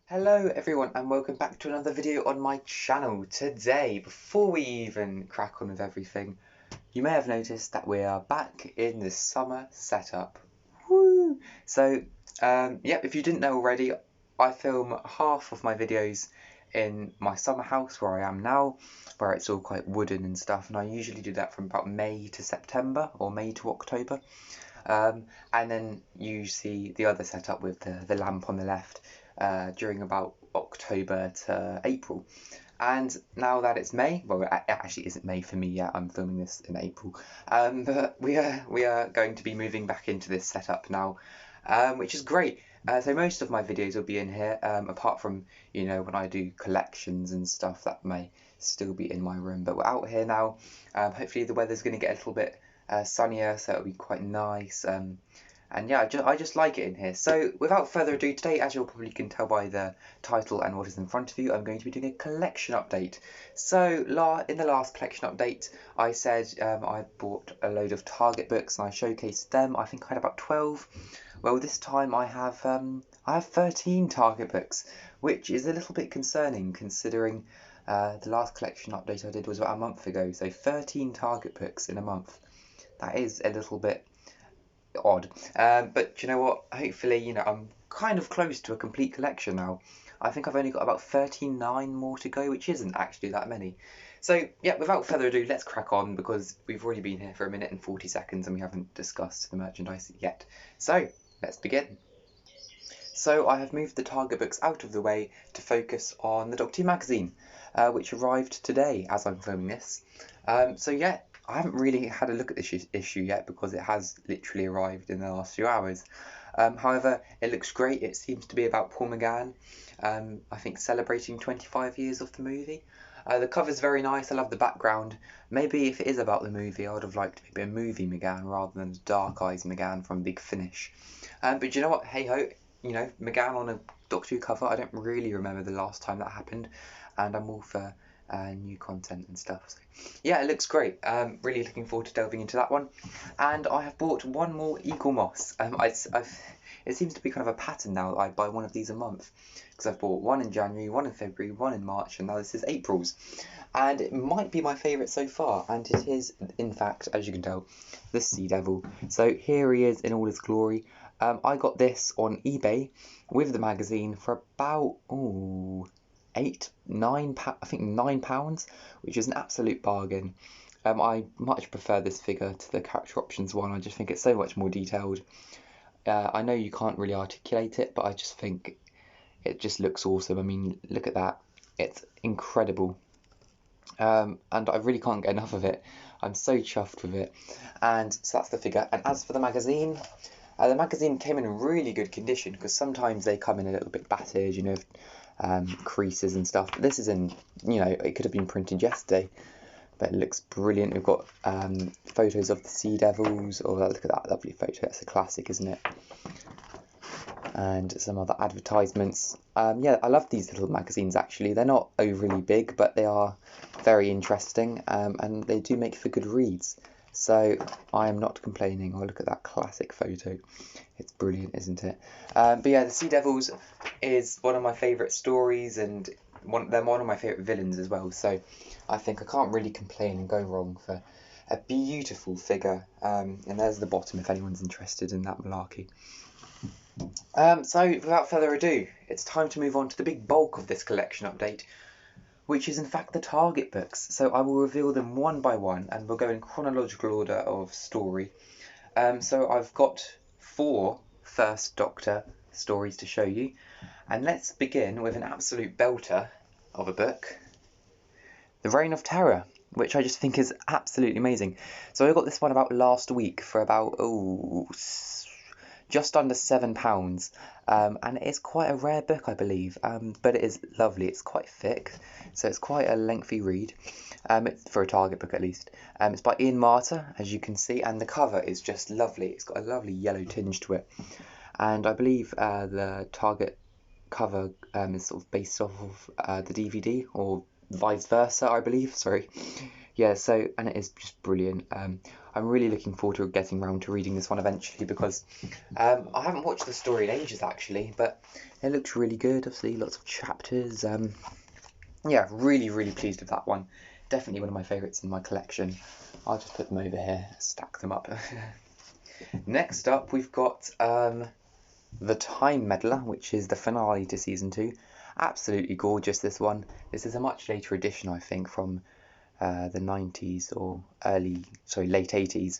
Hello everyone and welcome back to another video on my channel. Today, before we even crack on with everything, you may have noticed that we are back in the summer setup. Woo! So, if you didn't know already, I film half of my videos in my summer house where I am now, where it's all quite wooden and stuff, and I usually do that from about May to September or May to October. And then you see the other setup with the lamp on the left during about October to April. And now that it's May, well, it actually isn't May for me yet. I'm filming this in April, but we are going to be moving back into this setup now, which is great. So most of my videos will be in here, apart from when I do collections and stuff that may still be in my room. But we're out here now. Hopefully the weather's going to get a little bit sunnier, so it'll be quite nice. And yeah, I just like it in here. So without further ado, today, as you probably can tell by the title and what is in front of you, I'm going to be doing a collection update. So in the last collection update, I said I bought a load of Target books and I showcased them. I think I had about 12. Well, this time I have 13 Target books, which is a little bit concerning considering the last collection update I did was about a month ago. So 13 Target books in a month. That is a little bit odd, but you know what, hopefully I'm kind of close to a complete collection now. I think I've only got about 39 more to go, which isn't actually that many. So yeah, without further ado, let's crack on because we've already been here for 1 minute and 40 seconds and we haven't discussed the merchandise yet. So let's begin. So I have moved the Target books out of the way to focus on the Doctor Who magazine, which arrived today as I'm filming this. So yeah, I haven't really had a look at this issue yet because it has literally arrived in the last few hours. However, it looks great. It seems to be about Paul McGann, I think celebrating 25 years of the movie. The cover's very nice. I love the background. Maybe if it is about the movie, I would have liked maybe a movie McGann rather than the Dark Eyes McGann from Big Finish. But you know what? Hey ho, McGann on a Doctor Who cover. I don't really remember the last time that happened, and I'm all for new content and stuff. So, yeah, it looks great. Really looking forward to delving into that one. And I have bought one more Eagle Moss. It seems to be kind of a pattern now that I buy one of these a month, because I've bought one in January, one in February, one in March, and now this is April's. And it might be my favourite so far, and it is, in fact, as you can tell, the Sea Devil. So here he is in all his glory. I got this on eBay with the magazine for about, I think £9, which is an absolute bargain. I much prefer this figure to the Character Options one. I just think it's so much more detailed. I know you can't really articulate it, but I just think it just looks awesome. I mean, look at that. It's incredible. And I really can't get enough of it. I'm so chuffed with it. And so that's the figure. And as for the magazine came in really good condition, because sometimes they come in a little bit battered, creases and stuff. But this is in, it could have been printed yesterday, but it looks brilliant. We've got photos of the Sea Devils. Oh, look at that lovely photo. That's a classic, isn't it? And some other advertisements. Yeah, I love these little magazines actually. They're not overly big, but they are very interesting, and they do make for good reads. So I am not complaining. Oh, look at that classic photo. It's brilliant, isn't it? But yeah, the Sea Devils is one of my favourite stories, and they're one of my favourite villains as well. So I think I can't really complain and go wrong for a beautiful figure. And there's the bottom if anyone's interested in that malarkey. So without further ado, it's time to move on to the big bulk of this collection update, which is in fact the Target books. So I will reveal them one by one, and we'll go in chronological order of story. So I've got 4 First Doctor stories to show you, and let's begin with an absolute belter of a book, The Reign of Terror, which I just think is absolutely amazing. So I got this one about last week for about just under £7, and it is quite a rare book, I believe, but it is lovely. It's quite thick, so it's quite a lengthy read, for a Target book at least. It's by Ian Marter, as you can see, and the cover is just lovely. It's got a lovely yellow tinge to it, and I believe the Target cover is sort of based off of the DVD, or vice versa, I believe, sorry. yeah, so, and it is just brilliant. I'm really looking forward to getting around to reading this one eventually, because I haven't watched the story in ages actually, but it looks really good. Obviously, lots of chapters. Yeah, really pleased with that one. Definitely one of my favourites in my collection. I'll just put them over here, stack them up. Next up, we've got the Time Meddler, which is the finale to season 2. Absolutely gorgeous, this one. This is a much later edition, I think, from the 90s or late 80s.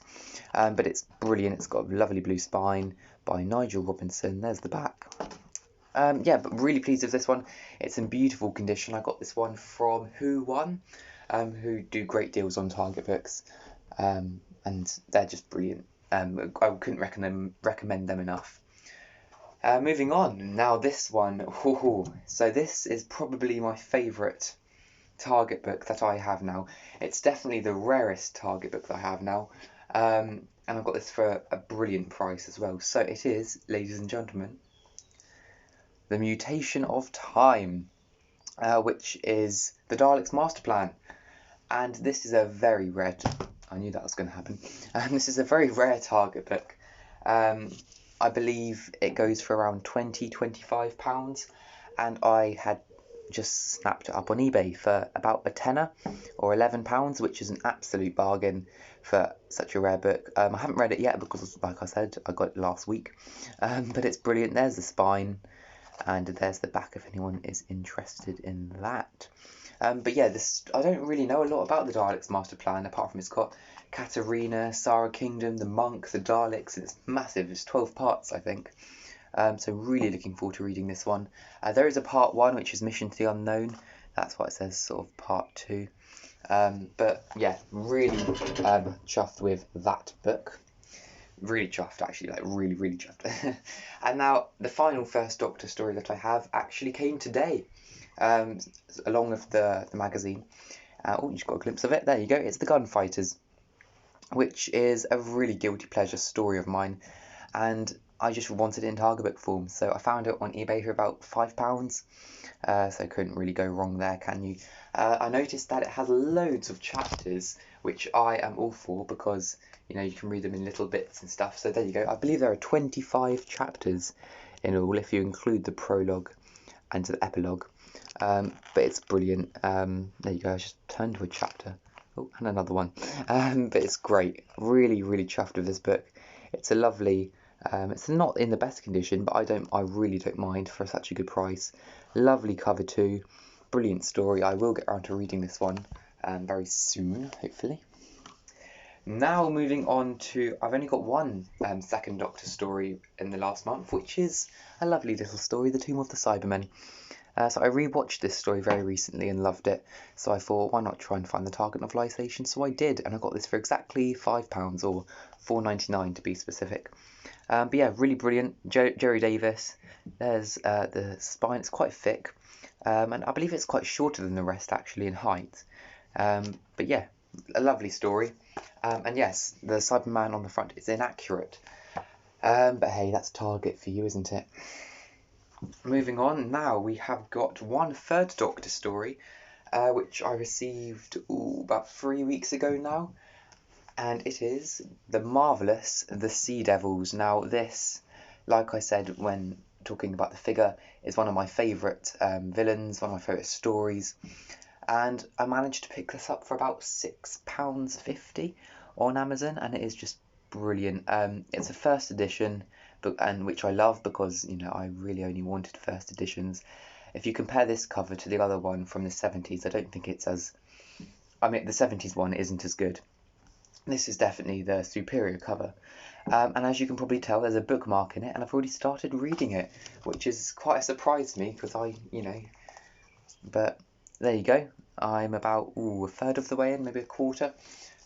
But it's brilliant. It's got a lovely blue spine by Nigel Robinson. There's the back. Yeah, but really pleased with this one. It's in beautiful condition. I got this one from Who do great deals on Target books, and they're just brilliant. I couldn't recommend them enough. Moving on, now this one, so this is probably my favourite Target book that I have now. It's definitely the rarest Target book that I have now, and I've got this for a brilliant price as well. So it is, ladies and gentlemen, The Mutation of Time, which is the Daleks' master plan. And this is a very rare, I knew that was going to happen, this is a very rare Target book. I believe it goes for around £20–25, and I had just snapped it up on eBay for about a tenner or £11, which is an absolute bargain for such a rare book. I haven't read it yet because, like I said, I got it last week, but it's brilliant. There's the spine, and there's the back if anyone is interested in that. But yeah, I don't really know a lot about the Daleks' master plan, apart from it's got Katarina, Sarah Kingdom, the monk, the Daleks, and it's massive. It's 12 parts, I think. So really looking forward to reading this one. There is a part 1, which is Mission to the Unknown. That's why it says sort of part 2. But yeah, really chuffed with that book. Really chuffed, actually, like really chuffed. And now the final First Doctor story that I have actually came today, along with the magazine. Oh, you just got a glimpse of it. There you go. It's The Gunfighters, which is a really guilty pleasure story of mine, and I just wanted it in Target book form, so I found it on eBay for about £5, so couldn't really go wrong there, can you? I noticed that it has loads of chapters, which I am all for, because you know you can read them in little bits and stuff. So there you go. I believe there are 25 chapters in all, if you include the prologue and the epilogue. But it's brilliant. There you go. I just turned to a chapter. Oh, and another one. But it's great. Really chuffed with this book. It's a lovely. It's not in the best condition, but I really don't mind for such a good price. Lovely cover too. Brilliant story. I will get around to reading this one very soon, hopefully. Now moving on to, I've only got one Second Doctor story in the last month, which is a lovely little story, The Tomb of the Cybermen. So I rewatched this story very recently and loved it, so I thought, why not try and find the Target novelisation? So I did, and I got this for exactly £5, or £4.99 to be specific. But yeah, really brilliant. Jerry Davis. There's the spine. It's quite thick, and I believe it's quite shorter than the rest actually in height. But yeah, a lovely story. And yes, the Cyberman on the front is inaccurate. But hey, that's Target for you, isn't it? Moving on, now we have got one Third Doctor story, which I received about 3 weeks ago now, and it is The Marvellous The Sea Devils. Now this, like I said when talking about the figure, is one of my favourite villains, one of my favourite stories, and I managed to pick this up for about £6.50 on Amazon, and it is just brilliant. It's a first edition book, and which I love because, you know, I really only wanted first editions. If you compare this cover to the other one from the 70s, I don't think it's as... I mean, the 70s one isn't as good. This is definitely the superior cover. And as you can probably tell, there's a bookmark in it, and I've already started reading it, which is quite a surprise to me, because but there you go. I'm about a third of the way in, maybe a quarter.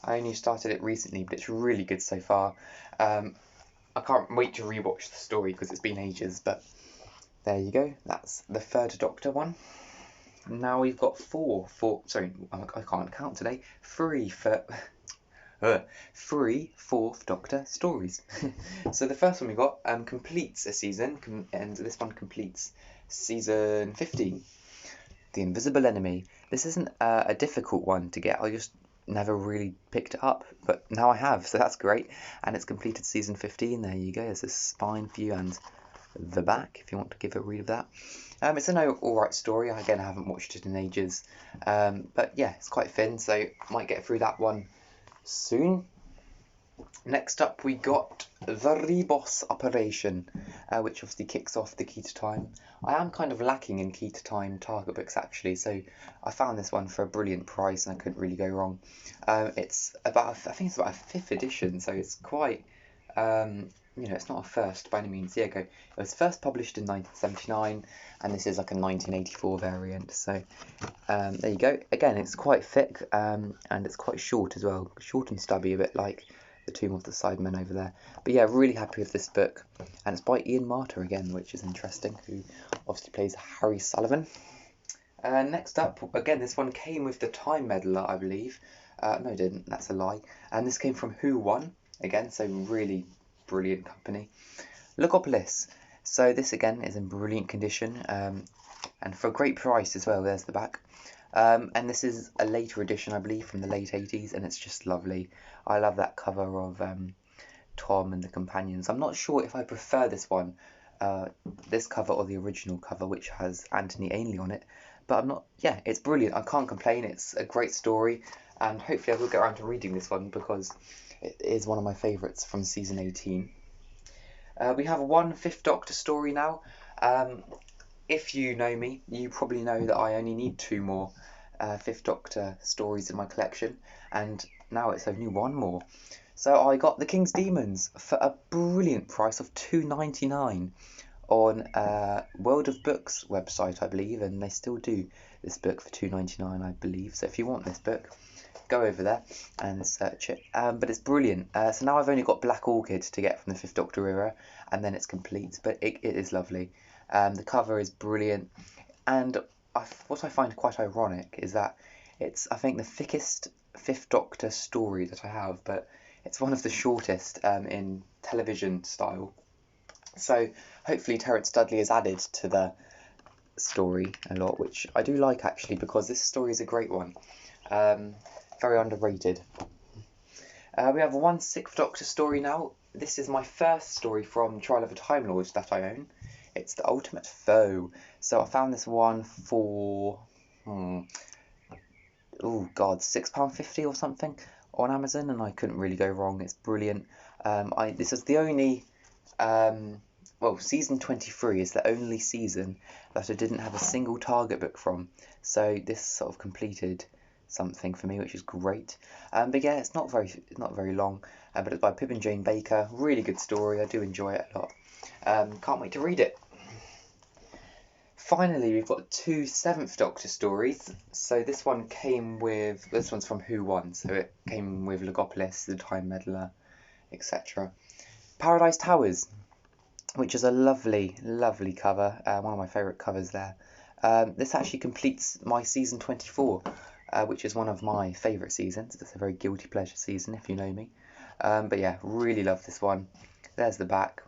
I only started it recently, but it's really good so far. I can't wait to rewatch the story because it's been ages, but there you go. That's the Third Doctor one. Now we've got sorry, I can't count today. Three Fourth Doctor stories. So the first one we got completes a season, and this one completes season 15. The Invisible Enemy. This isn't a difficult one to get. I'll just never really picked it up, but now I have, so that's great. And it's completed season 15. There you go. There's a spine view and the back if you want to give a read of that. It's an alright story. Again, I haven't watched it in ages, but yeah, it's quite thin, so I might get through that one soon. Next up, we got the Reboss Operation, which obviously kicks off the Key to Time. I am kind of lacking in Key to Time target books actually, so I found this one for a brilliant price and I couldn't really go wrong. It's about, I think it's about a 5th edition, so it's quite, you know, it's not a first by any means. Here you go. It was first published in 1979, and this is like a 1984 variant. So there you go. Again, it's quite thick, and it's quite short as well. Short and stubby, a bit like the Tomb of the Sidemen over there. But yeah, really happy with this book. And it's by Ian Marter again, which is interesting, who obviously plays Harry Sullivan. Next up, again, this one came with the Time Meddler, I believe. No, it didn't. That's a lie. And this came from Who Won, again, so really brilliant company. Logopolis. So this again is in brilliant condition, and for a great price as well. There's the back. And this is a later edition, I believe, from the late 80s, and it's just lovely. I love that cover of Tom and the companions. I'm not sure if I prefer this one, this cover, or the original cover, which has Anthony Ainley on it. But I'm not, yeah, it's brilliant. I can't complain. It's a great story, and hopefully I will get around to reading this one because it is one of my favourites from season 18. We have one 5th Doctor story now. If you know me, you probably know that I only need 2 more 5th Doctor stories in my collection, and now it's only 1 more. So I got The King's Demons for a brilliant price of £2.99 on World of Books website, I believe, and they still do this book for £2.99, I believe. So if you want this book, go over there and search it. But it's brilliant. So now I've only got Black Orchid to get from the 5th Doctor era, and then it's complete. But it is lovely. The cover is brilliant, and what I find quite ironic is that it's, I think, the thickest 5th Doctor story that I have, but it's one of the shortest in television style. So hopefully Terence Dudley has added to the story a lot, which I do like actually, because this story is a great one. Very underrated. We have one 6th Doctor story now. This is my first story from Trial of a Time Lord that I own. It's The Ultimate Foe. So I found this one for, oh god, £6.50 or something on Amazon, and I couldn't really go wrong. It's brilliant. This is the only, well, season 23 is the only season that I didn't have a single target book from. So this sort of completed something for me, which is great. But yeah, it's not very long, but it's by Pip and Jane Baker. Really good story. I do enjoy it a lot. Can't wait to read it. Finally, we've got 2 7th Doctor stories. So this one's from Who Won, so it came with Logopolis, the Time Meddler, etc. Paradise Towers, which is a lovely, lovely cover, one of my favourite covers there. This actually completes my season 24, which is one of my favourite seasons. It's a very guilty pleasure season, if you know me. But yeah, really love this one. There's the back.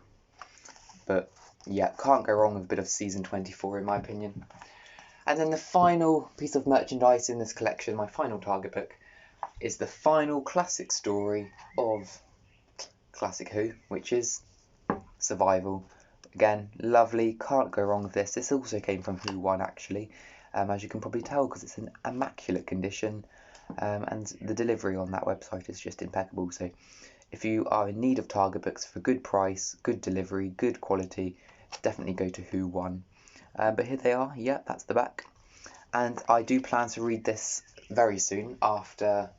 But yeah, can't go wrong with a bit of season 24 in my opinion. And then the final piece of merchandise in this collection, my final target book, is the final classic story of Classic Who, which is Survival. Again, lovely, can't go wrong with this. This also came from Who Won actually, as you can probably tell, because it's in immaculate condition, and the delivery on that website is just impeccable. So if you are in need of target books for good price, good delivery, good quality, definitely go to Who Won. But here they are. Yeah, that's the back. And I do plan to read this very soon after,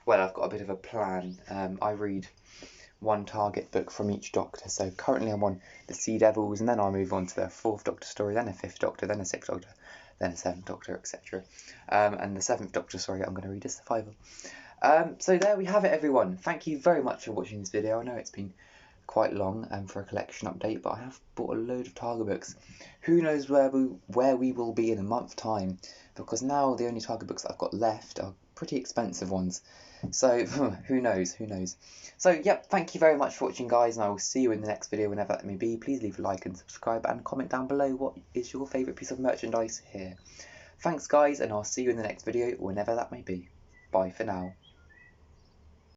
well, I've got a bit of a plan. I read one target book from each Doctor. So currently I'm on the Sea Devils, and then I'll move on to the 4th Doctor story, then a 5th Doctor, then a 6th Doctor, then a 7th Doctor, etc. And the 7th Doctor story I'm going to read is Survival. So there we have it, everyone. Thank you very much for watching this video. I know it's been quite long for a collection update, but I have bought a load of target books. Who knows where we will be in a month's time, because now the only target books I've got left are pretty expensive ones. So who knows. So yep, thank you very much for watching, guys, and I will see you in the next video whenever that may be. Please leave a like and subscribe, and comment down below what is your favourite piece of merchandise here. Thanks, guys, and I'll see you in the next video whenever that may be. Bye for now.